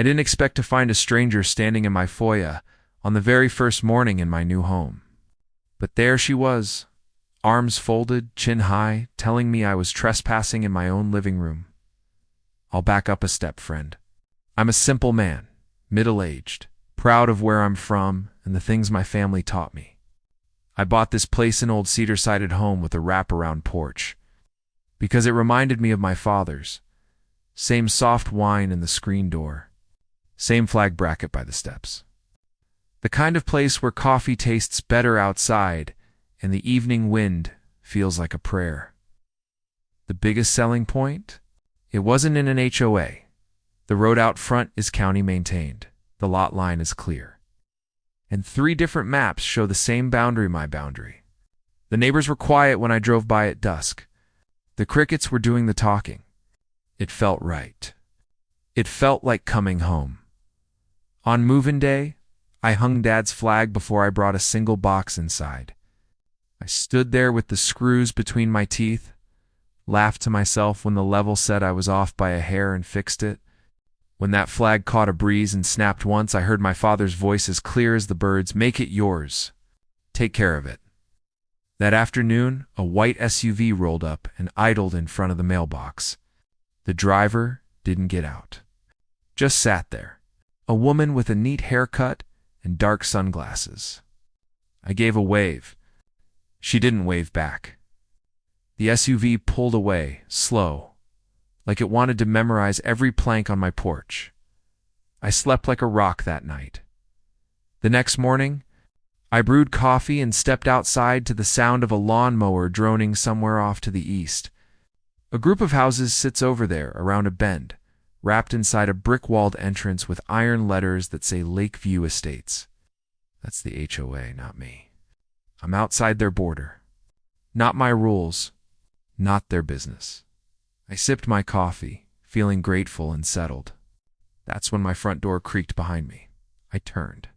I didn't expect to find a stranger standing in my foyer on the very first morning in my new home. But there she was, arms folded, chin high, telling me I was trespassing in my own living room. I'll back up a step, friend. I'm a simple man, middle-aged, proud of where I'm from and the things my family taught me. I bought this place in old cedar-sided home with a wraparound porch because it reminded me of my father's. Same soft whine in the screen door. Same flag bracket by the steps. The kind of place where coffee tastes better outside and the evening wind feels like a prayer. The biggest selling point? It wasn't in an HOA. The road out front is county maintained. The lot line is clear. And 3 different maps show the same boundary, my boundary. The neighbors were quiet when I drove by at dusk. The crickets were doing the talking. It felt right. It felt like coming home. On move-in day, I hung Dad's flag before I brought a single box inside. I stood there with the screws between my teeth, laughed to myself when the level said I was off by a hair and fixed it. When that flag caught a breeze and snapped once, I heard my father's voice as clear as the birds, "Make it yours. Take care of it." That afternoon, a white SUV rolled up and idled in front of the mailbox. The driver didn't get out. Just sat there. A woman with a neat haircut and dark sunglasses. I gave a wave. She didn't wave back. The SUV pulled away, slow, like it wanted to memorize every plank on my porch. I slept like a rock that night. The next morning, I brewed coffee and stepped outside to the sound of a lawnmower droning somewhere off to the east. A group of houses sits over there around a bend, wrapped inside a brick-walled entrance with iron letters that say Lakeview Estates. That's the HOA, not me. I'm outside their border. Not my rules, not their business. I sipped my coffee, feeling grateful and settled. That's when my front door creaked behind me. I turned.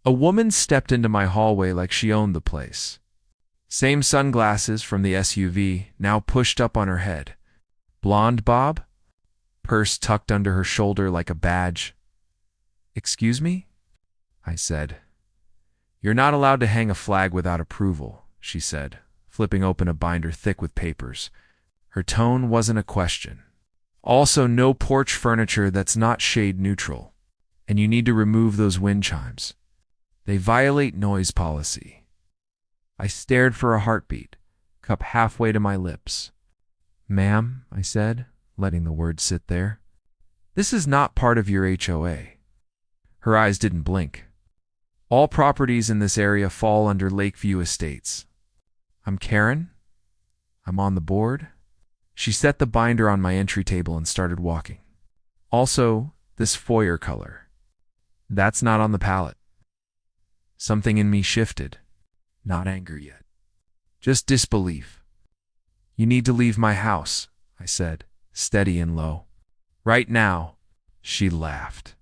A woman stepped into my hallway like she owned the place. Same sunglasses from the SUV, now pushed up on her head. Blonde bob? Purse tucked under her shoulder like a badge. "Excuse me?" I said. "You're not allowed to hang a flag without approval," she said, flipping open a binder thick with papers. Her tone wasn't a question. "Also, no porch furniture that's not shade neutral. And you need to remove those wind chimes. They violate noise policy." I stared for a heartbeat, cup halfway to my lips. "Ma'am," I said, letting the words sit there, "this is not part of your HOA." Her eyes didn't blink. "All properties in this area fall under Lakeview Estates." "I'm Karen. I'm on the board." She set the binder on my entry table and started walking. "Also, this foyer color. That's not on the palette." Something in me shifted. Not anger yet. Just disbelief. "You need to leave my house," I said, steady and low. "Right now." She laughed.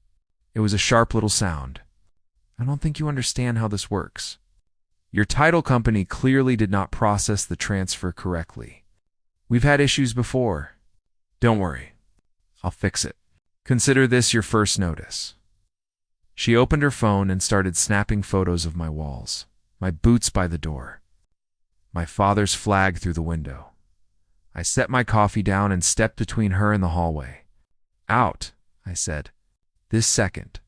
It was a sharp little sound. "I don't think you understand how this works. Your title company clearly did not process the transfer correctly. We've had issues before. Don't worry. I'll fix it. Consider this your first notice." She opened her phone and started snapping photos of my walls, my boots by the door, my father's flag through the window. I set my coffee down and stepped between her and the hallway. "Out," I said. "This second."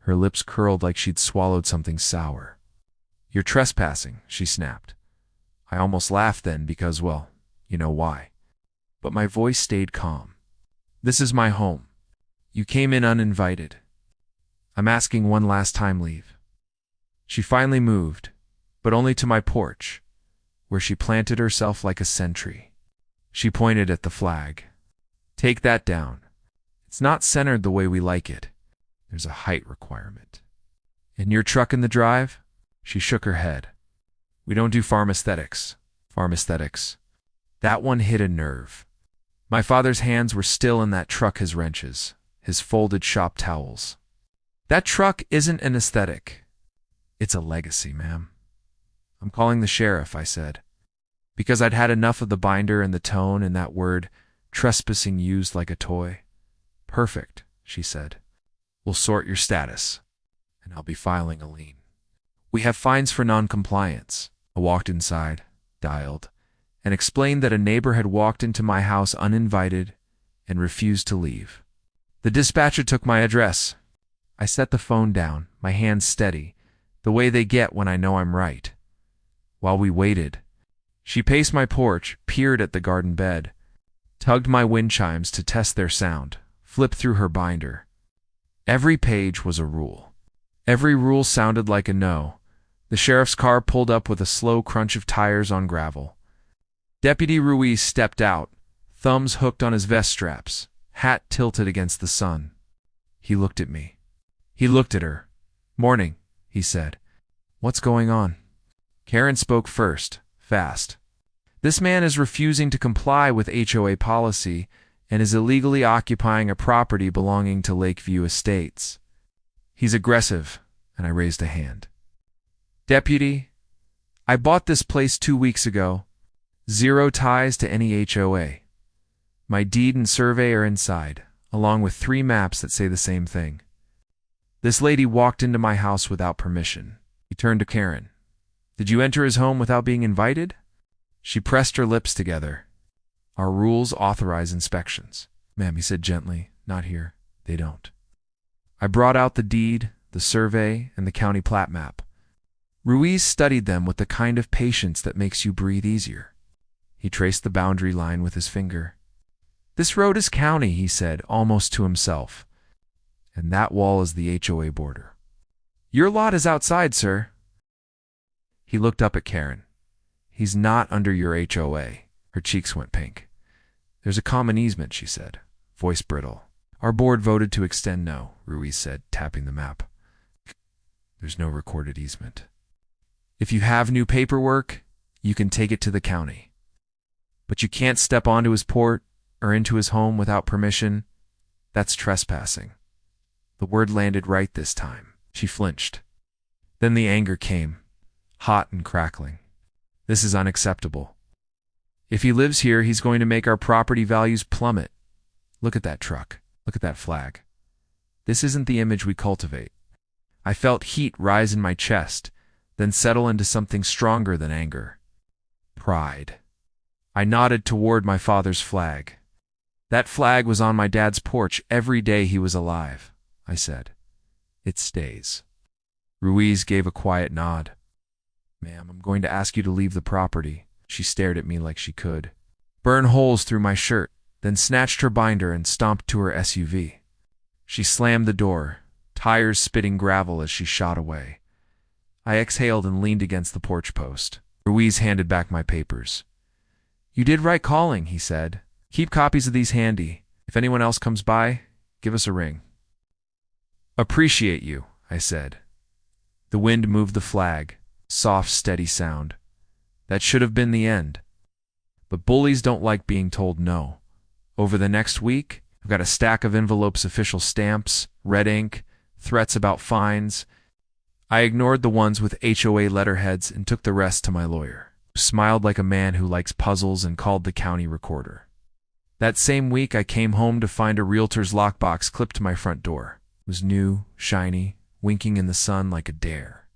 Her lips curled like she'd swallowed something sour. "You're trespassing," she snapped. I almost laughed then because, well, you know why. But my voice stayed calm. "This is my home. You came in uninvited. I'm asking one last time leave." She finally moved, but only to my porch, where she planted herself like a sentry. She pointed at the flag. "Take that down. It's not centered the way we like it. There's a height requirement." "And your truck in the drive?" She shook her head. "We don't do farm aesthetics." Farm aesthetics. That one hit a nerve. My father's hands were still in that truck, his wrenches, his folded shop towels. "That truck isn't an aesthetic. It's a legacy, ma'am." "I'm calling the sheriff," I said, because I'd had enough of the binder and the tone and that word, trespassing, used like a toy. "Perfect," she said. We'll sort your status, and I'll be filing a lien. We have fines for non-compliance. I walked inside, dialed, and explained that a neighbor had walked into my house uninvited and refused to leave. The dispatcher took my address. I set the phone down, my hands steady, the way they get when I know I'm right. While we waited, she paced my porch, peered at the garden bed, tugged my wind chimes to test their sound, flipped through her binder. Every page was a rule. Every rule sounded like a no. The sheriff's car pulled up with a slow crunch of tires on gravel. Deputy Ruiz stepped out, thumbs hooked on his vest straps, hat tilted against the sun. He looked at me. He looked at her. Morning, he said. What's going on? Karen spoke first, fast. This man is refusing to comply with HOA policy and is illegally occupying a property belonging to Lakeview Estates. He's aggressive, and I raised a hand. Deputy, I bought this place 2 weeks ago. 0 ties to any HOA. My deed and survey are inside, along with 3 maps that say the same thing. This lady walked into my house without permission. He turned to Karen. Did you enter his home without being invited? She pressed her lips together. Our rules authorize inspections. Ma'am, he said gently, not here. They don't. I brought out the deed, the survey, and the county plat map. Ruiz studied them with the kind of patience that makes you breathe easier. He traced the boundary line with his finger. This road is county, he said, almost to himself. And that wall is the HOA border. Your lot is outside, sir. He looked up at Karen. He's not under your HOA. Her cheeks went pink. There's a common easement, she said, voice brittle. Our board voted to extend no, Ruiz said, tapping the map. There's no recorded easement. If you have new paperwork, you can take it to the county. But you can't step onto his porch or into his home without permission. That's trespassing. The word landed right this time. She flinched. Then the anger came, hot and crackling. This is unacceptable. If he lives here, he's going to make our property values plummet. Look at that truck. Look at that flag. This isn't the image we cultivate. I felt heat rise in my chest, then settle into something stronger than anger. Pride. I nodded toward my father's flag. That flag was on my dad's porch every day he was alive, I said. It stays. Ruiz gave a quiet nod. Ma'am, I'm going to ask you to leave the property. She stared at me like she could. Burn holes through my shirt, then snatched her binder and stomped to her SUV. She slammed the door, tires spitting gravel as she shot away. I exhaled and leaned against the porch post. Ruiz handed back my papers. You did right calling, he said. Keep copies of these handy. If anyone else comes by, give us a ring. Appreciate you, I said. The wind moved the flag, soft, steady sound. That should have been the end. But bullies don't like being told no. Over the next week, I've got a stack of envelopes, official stamps, red ink, threats about fines. I ignored the ones with HOA letterheads and took the rest to my lawyer, who smiled like a man who likes puzzles and called the county recorder. That same week, I came home to find a realtor's lockbox clipped to my front door. It was new, shiny, winking in the sun like a dare.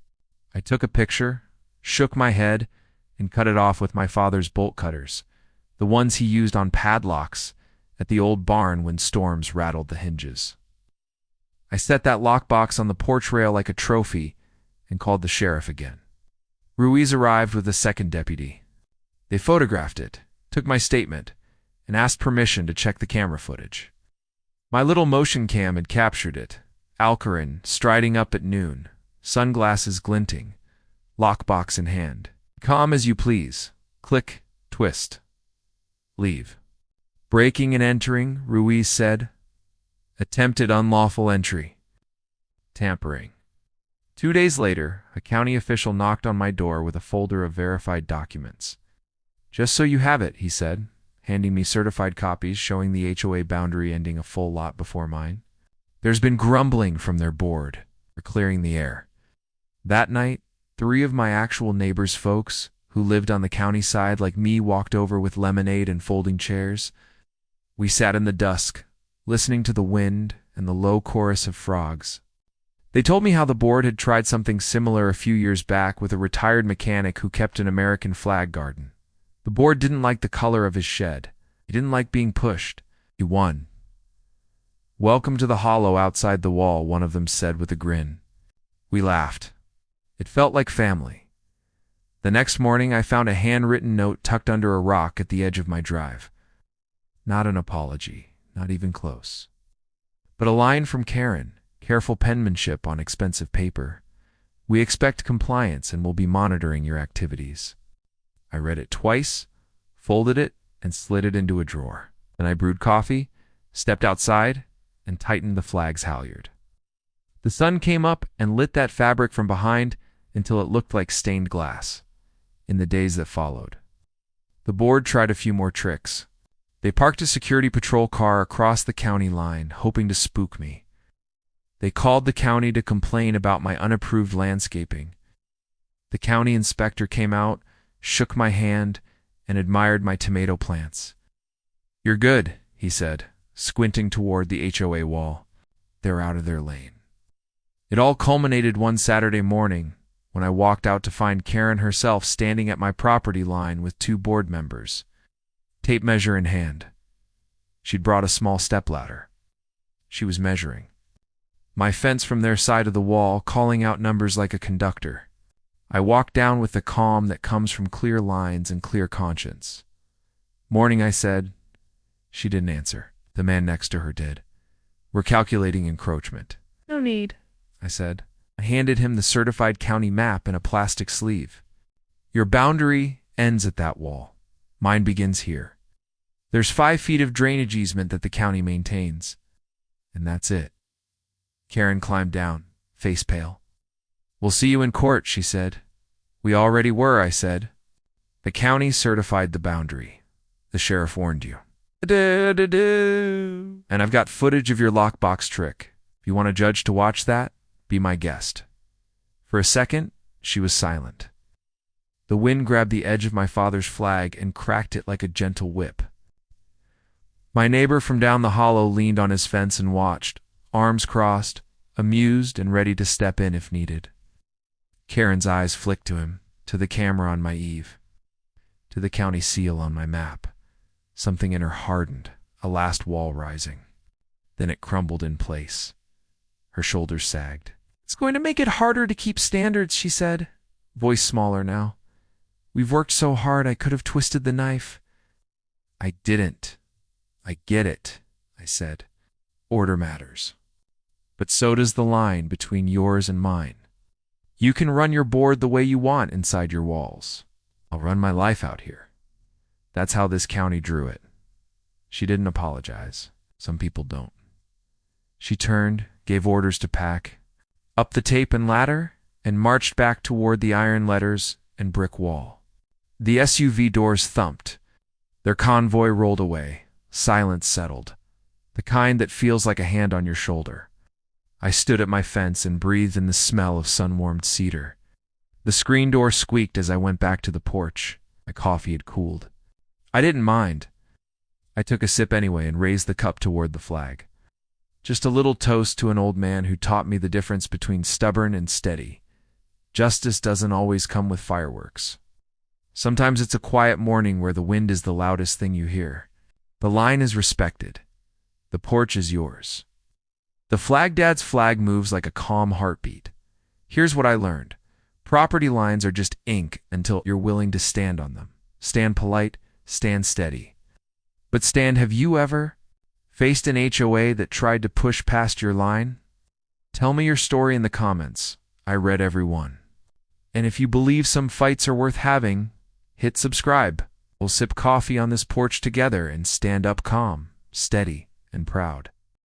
I took a picture, shook my head, and cut it off with my father's bolt cutters, the ones he used on padlocks at the old barn when storms rattled the hinges. I set that lockbox on the porch rail like a trophy and called the sheriff again. Ruiz arrived with a second deputy. They photographed it, took my statement, and asked permission to check the camera footage. My little motion cam had captured it, Alcarin striding up at noon, sunglasses glinting, lockbox in hand. Calm as you please. Click, twist. Leave. Breaking and entering, Ruiz said. Attempted unlawful entry. Tampering. 2 days later, a county official knocked on my door with a folder of verified documents. Just so you have it, he said, handing me certified copies showing the HOA boundary ending a full lot before mine. There's been grumbling from their board for clearing the air. That night, 3 of my actual neighbors' folks, who lived on the county side like me, walked over with lemonade and folding chairs. We sat in the dusk, listening to the wind and the low chorus of frogs. They told me how the board had tried something similar a few years back with a retired mechanic who kept an American flag garden. The board didn't like the color of his shed. He didn't like being pushed. He won. "Welcome to the hollow outside the wall," one of them said with a grin. We laughed. It felt like family. The next morning, I found a handwritten note tucked under a rock at the edge of my drive. Not an apology, not even close. But a line from Karen, careful penmanship on expensive paper. "We expect compliance and will be monitoring your activities." I read it twice, folded it, and slid it into a drawer. Then I brewed coffee, stepped outside, and tightened the flag's halyard. The sun came up and lit that fabric from behind until it looked like stained glass. In the days that followed, the board tried a few more tricks. They parked a security patrol car across the county line, hoping to spook me. They called the county to complain about my unapproved landscaping. The county inspector came out, shook my hand, and admired my tomato plants. "You're good," he said, squinting toward the HOA wall. "They're out of their lane." It all culminated one Saturday morning when I walked out to find Karen herself standing at my property line with two board members, tape measure in hand. She'd brought a small stepladder. She was measuring my fence from their side of the wall, calling out numbers like a conductor. I walked down with the calm that comes from clear lines and clear conscience. "Morning," I said. She didn't answer. The man next to her did. "We're calculating encroachment." "No need," I said. I handed him the certified county map in a plastic sleeve. "Your boundary ends at that wall. Mine begins here. There's 5 feet of drainage easement that the county maintains. And that's it." Karen climbed down, face pale. "We'll see you in court," she said. "We already were," I said. "The county certified the boundary. The sheriff warned you. And I've got footage of your lockbox trick. If you want a judge to watch that, be my guest." For a second, she was silent. The wind grabbed the edge of my father's flag and cracked it like a gentle whip. My neighbor from down the hollow leaned on his fence and watched, arms crossed, amused and ready to step in if needed. Karen's eyes flicked to him, to the camera on my eave, to the county seal on my map. Something in her hardened, a last wall rising. Then it crumbled in place. Her shoulders sagged. "It's going to make it harder to keep standards," she said, voice smaller now. "We've worked so hard I could have twisted the knife." "I didn't. I get it," I said. "Order matters. But so does the line between yours and mine. You can run your board the way you want inside your walls. I'll run my life out here. That's how this county drew it." She didn't apologize. Some people don't. She turned, gave orders to pack, up the tape and ladder, and marched back toward the iron letters and brick wall. The SUV doors thumped. Their convoy rolled away. Silence settled, the kind that feels like a hand on your shoulder. I stood at my fence and breathed in the smell of sun-warmed cedar. The screen door squeaked as I went back to the porch. My coffee had cooled. I didn't mind. I took a sip anyway and raised the cup toward the flag. Just a little toast to an old man who taught me the difference between stubborn and steady. Justice doesn't always come with fireworks. Sometimes it's a quiet morning where the wind is the loudest thing you hear. The line is respected. The porch is yours. The flag dad's flag moves like a calm heartbeat. Here's what I learned. Property lines are just ink until you're willing to stand on them. Stand polite, stand steady. But Stan, have you ever faced an HOA that tried to push past your line? Tell me your story in the comments. I read every one. And if you believe some fights are worth having, hit subscribe. We'll sip coffee on this porch together and stand up calm, steady, and proud.